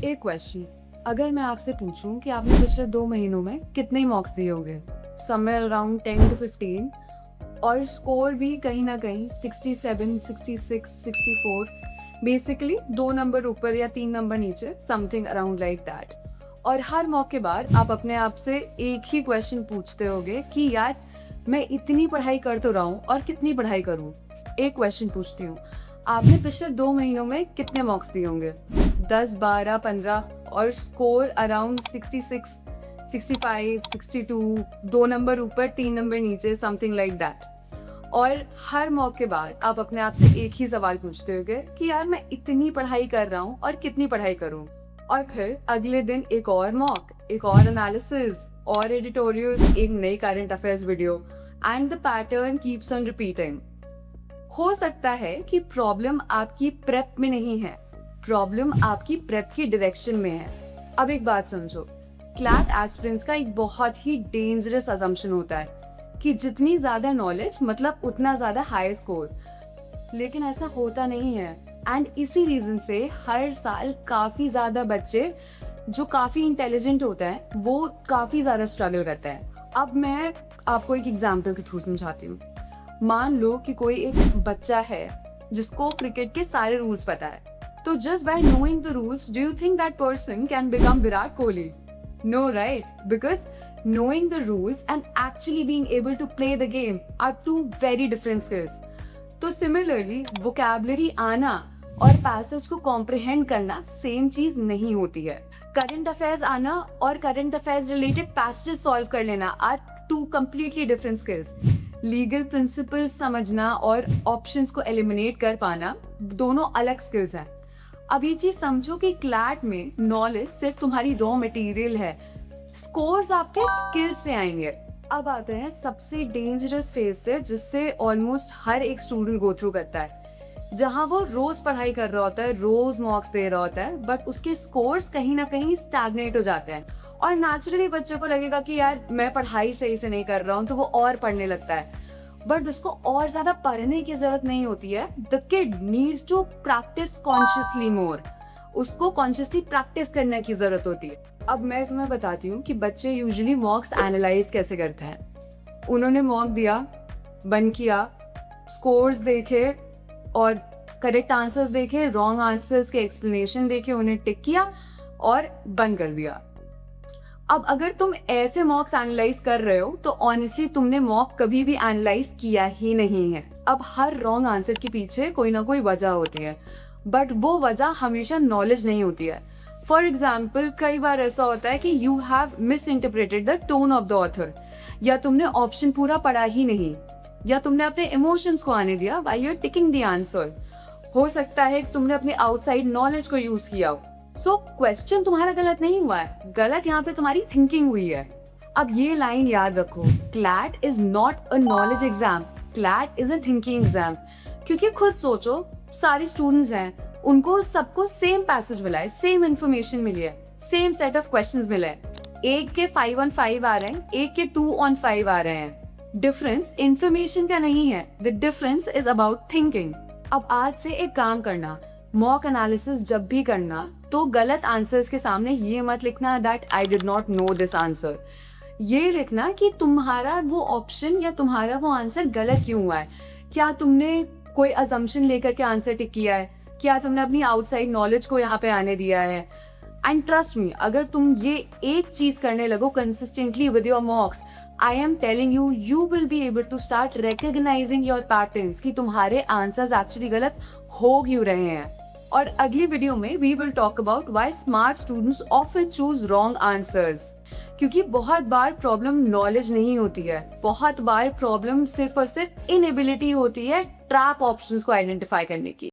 एक क्वेश्चन, अगर मैं आपसे पूछूं कि आपने पिछले 2 महीनों में कितने मॉक्स दिए होंगे, समवेयर अराउंड 10 to 15, और स्कोर भी कहीं ना कहीं 67, 66, 64, बेसिकली 2 नंबर ऊपर या 3 नंबर नीचे, समथिंग अराउंड लाइक दैट। और हर मॉक के बाद आप अपने आप से एक ही क्वेश्चन पूछते होगे कि यार मैं इतनी पढ़ाई कर तो रहा हूँ और कितनी पढ़ाई करूँ। एक क्वेश्चन पूछती हूँ, आपने पिछले 2 महीनों में कितने मॉक्स दिए होंगे? 10, 12, 15, और स्कोर अराउंड 66, 65, 62, 2 नंबर ऊपर 3 नंबर नीचे, समथिंग लाइक दैट। और हर मॉक के बाद आप अपने आप से एक ही सवाल पूछते होगे कि यार मैं इतनी पढ़ाई कर रहा हूँ और कितनी पढ़ाई करूँ। और फिर अगले दिन एक और मॉक, एक और एनालिसिस, और एडिटोरियल्स, एक नई current affairs video, and the pattern keeps on repeating. हो सकता है कि प्रॉब्लम आपकी प्रेप में नहीं है, प्रॉब्लम आपकी प्रेप की डायरेक्शन में है। अब एक बात समझो, क्लैट एस्पिरेंट्स का एक बहुत ही डेंजरस अजम्पशन होता है कि जितनी ज्यादा नॉलेज मतलब उतना ज्यादा हाई स्कोर, लेकिन ऐसा होता नहीं है। एंड इसी रीजन से हर साल काफी ज्यादा बच्चे जो काफी इंटेलिजेंट होते हैं वो काफी ज्यादा स्ट्रगल करते हैं। अब मैं आपको एक एग्जाम्पल के थ्रू समझाती हूँ। मान लो कि कोई एक बच्चा है जिसको क्रिकेट के सारे रूल्स पता है, तो just by knowing the rules do you think that person can become Virat Kohli? No, right? Because knowing the rules and actually being able to play the game are two very different skills. तो similarly vocabulary आना और passage को comprehend करना same चीज नहीं होती है। current affairs आना और current affairs related passages solve कर लेना are two completely different skills. Legal principles समझना और ऑप्शंस को एलिमिनेट कर पाना दोनों अलग स्किल्स हैं। अब ये चीज समझो कि क्लैट में नॉलेज सिर्फ तुम्हारी रॉ मटेरियल है, स्कोर्स आपके स्किल्स से आएंगे। अब आते हैं सबसे डेंजरस फेज से, जिससे ऑलमोस्ट हर एक स्टूडेंट गो थ्रू करता है, जहां वो रोज पढ़ाई कर रहा होता है, रोज मॉक्स दे रहा होता है, बट उसके स्कोर्स कहीं ना कहीं स्टैग्नेट हो जाते हैं। और नेचुरली बच्चे को लगेगा कि यार मैं पढ़ाई सही से नहीं कर रहा हूँ, तो वो और पढ़ने लगता है। बट उसको और ज्यादा पढ़ने की जरूरत नहीं होती है। The kid needs to practice consciously more. उसको कॉन्शियसली प्रैक्टिस करने की जरूरत होती है। अब मैं तुम्हें बताती हूँ कि बच्चे यूजुअली मॉक्स एनालाइज कैसे करते हैं। उन्होंने मॉक दिया, बंद किया, स्कोर्स देखे और करेक्ट आंसर्स देखे, रॉन्ग आंसर्स के एक्सप्लेनेशन देखे, उन्हें टिक किया और बंद कर दिया। अब अगर तुम ऐसे मॉक्स एनालाइज कर रहे हो तो ऑनेस्टली तुमने मॉक कभी भी एनालाइज किया ही नहीं है। अब हर रॉन्ग आंसर के पीछे कोई ना कोई वजह होती है, बट वो वजह हमेशा नॉलेज नहीं होती है। फॉर एग्जाम्पल, कई बार ऐसा होता है कि you have miss interpreted the tone of the author, या तुमने ऑप्शन पूरा पढ़ा ही नहीं, या तुमने अपने इमोशंस को आने दिया while you are ticking the answer. हो सकता है कि तुमने अपने आउटसाइड नॉलेज को यूज किया हो। सो क्वेश्चन तुम्हारा गलत नहीं हुआ है, गलत यहाँ पे तुम्हारी थिंकिंग हुई है। अब ये लाइन याद रखो, CLAT is not a knowledge exam, CLAT is a thinking exam. क्योंकि खुद सोचो, सारे स्टूडेंट्स हैं, उनको सबको सेम पैसेज मिला है, सेम इंफॉर्मेशन मिली है, सेम सेट ऑफ क्वेश्चंस मिले हैं। एक के 5 on 5 आ रहे हैं, एक के 2 on 5 आ रहे हैं। डिफरेंस इंफॉर्मेशन का नहीं है, the difference is about thinking. अब आज से एक काम करना, मॉक एनालिसिस जब भी करना तो गलत आंसर्स के सामने ये मत लिखना that I did not know this answer. ये लिखना कि तुम्हारा वो ऑप्शन या तुम्हारा वो आंसर गलत क्यों हुआ है। क्या तुमने कोई अजम्पशन लेकर के आंसर टिक किया है? क्या तुमने अपनी आउटसाइड नॉलेज को यहाँ पे आने दिया है? एंड ट्रस्ट मी, अगर तुम ये एक चीज करने लगो consistently with your mocks, I am telling you, you will be able to start recognising your patterns कि तुम्हारे आंसर्स एक्चुअली गलत हो क्यों रहे हैं। और अगली वीडियो में we will talk about why smart students often choose wrong answers. क्योंकि बहुत बार प्रॉब्लम नॉलेज नहीं होती है, बहुत बार प्रॉब्लम सिर्फ और सिर्फ इनएबिलिटी होती है ट्रैप ऑप्शंस को आइडेंटिफाई करने की।